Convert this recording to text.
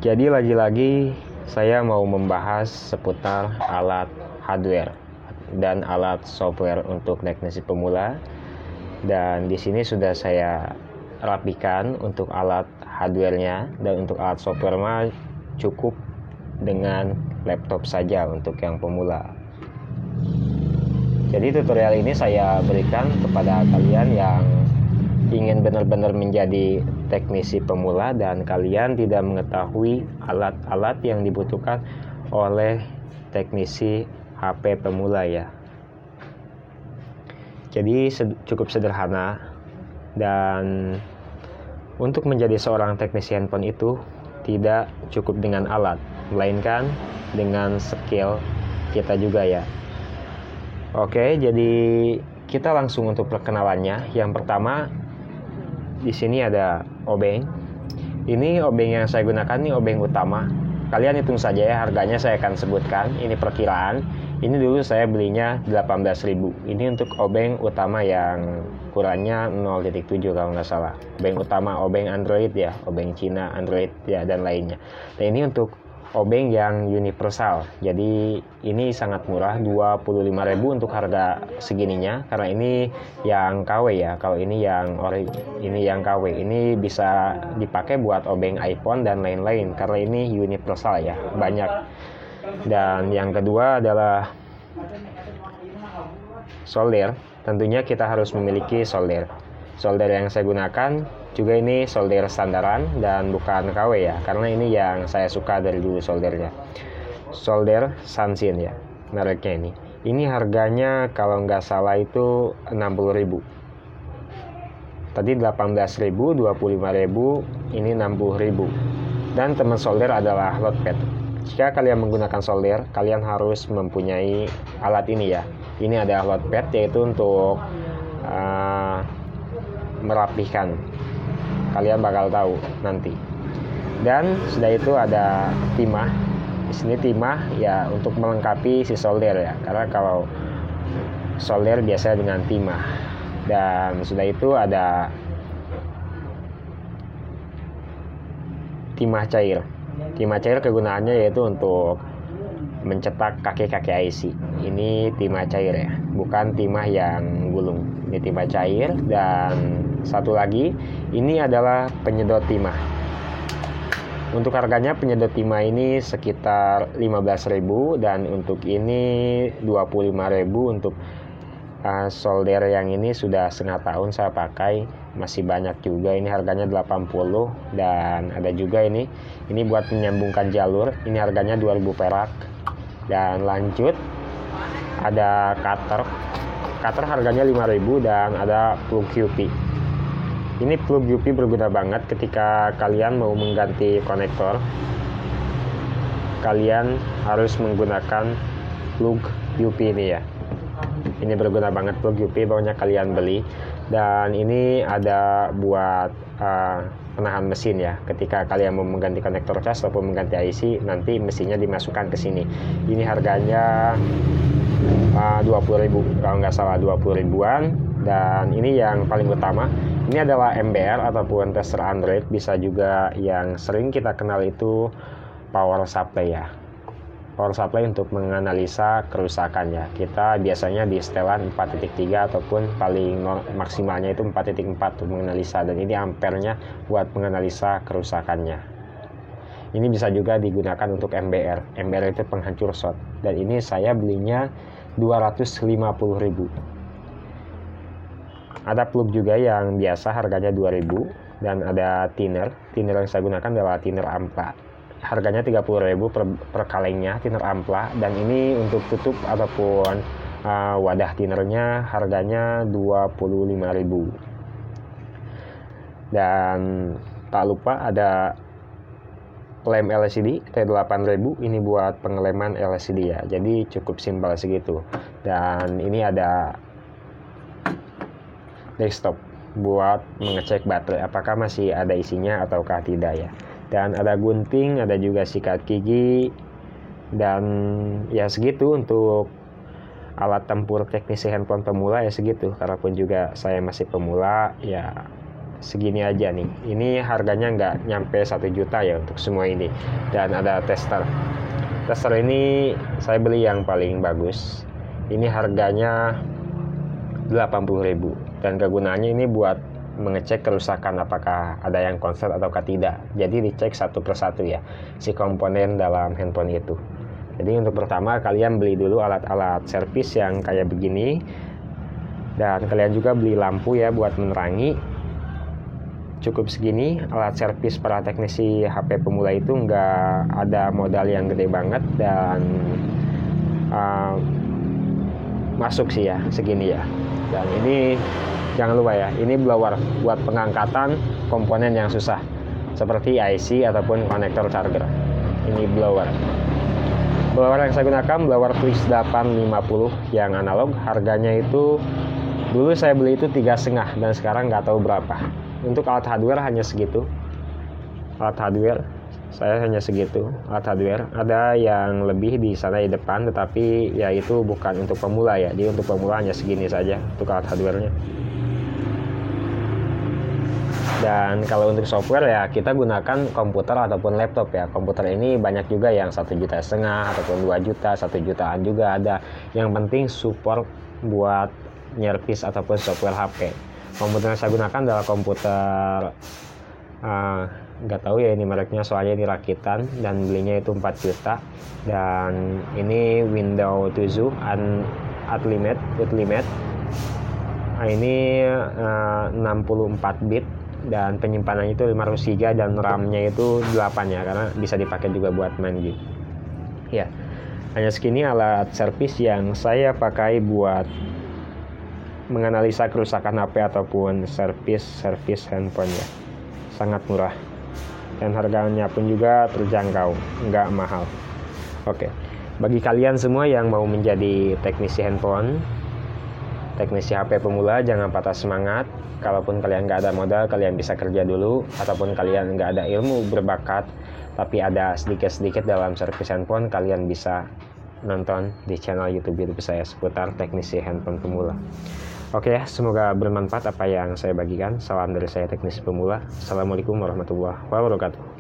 Jadi lagi-lagi saya mau membahas seputar alat hardware dan alat software untuk teknisi pemula. Dan di sini sudah saya rapikan untuk alat hardware-nya, dan untuk alat software mah cukup dengan laptop saja untuk yang pemula. Jadi tutorial ini saya berikan kepada kalian yang ingin benar-benar menjadi teknisi pemula dan kalian tidak mengetahui alat-alat yang dibutuhkan oleh teknisi HP pemula ya. Jadi cukup sederhana, dan untuk menjadi seorang teknisi handphone itu tidak cukup dengan alat, melainkan dengan skill kita juga ya. Oke, jadi kita langsung untuk perkenalannya. Yang pertama, di sini ada obeng. Ini obeng yang saya gunakan, ini obeng utama. Kalian hitung saja ya, harganya saya akan sebutkan. Ini perkiraan. Ini dulu saya belinya 18.000. Ini untuk obeng utama yang ukurannya 0.7 kalau nggak salah. Obeng utama, obeng Android ya, obeng Cina, Android ya, dan lainnya. Dan ini untuk obeng yang universal. Jadi ini sangat murah, 25.000 untuk harga segininya, karena ini yang KW ya. Kalau ini yang ini yang KW. Ini bisa dipakai buat obeng iPhone dan lain-lain karena ini universal ya, banyak. Dan yang kedua adalah solder. Tentunya kita harus memiliki solder. Solder yang saya gunakan juga ini solder sandaran dan bukan KW ya, karena ini yang saya suka dari dulu soldernya. Solder Sansin ya, mereknya ini. Ini harganya kalau nggak salah itu 60.000. Tadi 18.000, 25.000, ini 60.000. Dan teman solder adalah loadpad. Jika kalian menggunakan solder, kalian harus mempunyai alat ini ya. Ini adalah loadpad, yaitu untuk merapihkan. Kalian bakal tahu nanti. Dan sudah itu ada timah. Di sini timah ya untuk melengkapi si solder ya. Karena kalau solder biasanya dengan timah. Dan sudah itu ada timah cair. Timah cair kegunaannya yaitu untuk mencetak kaki-kaki IC. Ini timah cair ya, bukan timah yang gulung. Ini timah cair. Dan satu lagi, ini adalah penyedot timah. Untuk harganya penyedot timah ini sekitar 15.000, dan untuk ini 25.000. Untuk solder yang ini sudah setengah tahun saya pakai, masih banyak juga. Ini harganya 80. Dan ada juga ini buat menyambungkan jalur. Ini harganya 2.000 perak. Dan lanjut ada cutter harganya 5.000, dan ada plug QP. Ini plug QP berguna banget ketika kalian mau mengganti konektor. Kalian harus menggunakan plug QP ini ya. Ini berguna banget plug QP, pokoknya kalian beli. Dan ini ada buat penahan mesin ya. Ketika kalian mau mengganti konektor cas ataupun mengganti IC, nanti mesinnya dimasukkan ke sini. Ini harganya 20.000 kalau nggak salah, 20.000-an. Dan ini yang paling utama, ini adalah MBR ataupun tester Android. Bisa juga yang sering kita kenal itu power supply ya. Power supply untuk menganalisa kerusakannya. Kita biasanya di setelan 4.3 ataupun paling maksimalnya itu 4.4 untuk menganalisa. Dan ini ampernya buat menganalisa kerusakannya. Ini bisa juga digunakan untuk MBR. MBR itu penghancur shot. Dan ini saya belinya 250.000. Ada plug juga yang biasa harganya 2.000. Dan ada thinner. Thinner yang saya gunakan adalah thinner Ampla. Harganya 30.000 per kalengnya, thinner Ampla. Dan ini untuk tutup ataupun wadah thinnernya harganya 25.000. Dan tak lupa ada lem LCD T8000. Ini buat pengeleman LCD ya. Jadi cukup simpel segitu. Dan ini ada desktop buat mengecek baterai apakah masih ada isinya ataukah tidak ya. Dan ada gunting, ada juga sikat gigi. Dan ya segitu untuk alat tempur teknisi handphone pemula ya, segitu. Karena pun juga saya masih pemula ya, segini aja nih. Ini harganya nggak nyampe 1 juta ya untuk semua ini. Dan ada tester ini saya beli yang paling bagus. Ini harganya 80.000 dan kegunaannya ini buat mengecek kerusakan apakah ada yang konslet ataukah tidak. Jadi dicek satu persatu ya si komponen dalam handphone itu. Jadi untuk pertama kalian beli dulu alat-alat servis yang kayak begini, dan kalian juga beli lampu ya buat menerangi. Cukup segini. Alat servis para teknisi HP pemula itu nggak ada modal yang gede banget, dan masuk sih ya segini ya. Dan ini jangan lupa ya, ini blower buat pengangkatan komponen yang susah seperti IC ataupun konektor charger. Ini blower yang saya gunakan blower Twix 850 yang analog. Harganya itu dulu saya beli itu 3,5 dan sekarang nggak tahu berapa. Untuk alat hardware hanya segitu. Alat hardware saya hanya segitu. Alat hardware ada yang lebih di sana di depan, tetapi ya itu bukan untuk pemula ya. Jadi untuk pemula hanya segini saja untuk alat hardware-nya. Dan kalau untuk software ya kita gunakan komputer ataupun laptop ya. Komputer ini banyak juga yang 1,5 juta ataupun 2 juta, 1 jutaan juga ada. Yang penting support buat nyervis ataupun software HP. Komputer yang saya gunakan adalah komputer nggak tahu ya ini mereknya, soalnya ini rakitan dan belinya itu 4 juta. Dan ini Windows 7 Ultimate. Ini 64 bit dan penyimpanannya itu 500 GB dan RAM-nya itu 8 ya, karena bisa dipakai juga buat main game. Ya, hanya segini alat servis yang saya pakai buat menganalisa kerusakan HP ataupun servis handphone ya. Sangat murah dan harganya pun juga terjangkau, nggak mahal. Oke, bagi kalian semua yang mau menjadi teknisi handphone, teknisi HP pemula, jangan patah semangat. Kalaupun kalian nggak ada modal, kalian bisa kerja dulu. Ataupun kalian nggak ada ilmu berbakat, tapi ada sedikit-sedikit dalam servis handphone, kalian bisa nonton di channel YouTube saya seputar teknisi handphone pemula. Oke ya, semoga bermanfaat apa yang saya bagikan. Salam dari saya teknisi pemula. Assalamualaikum warahmatullahi wabarakatuh.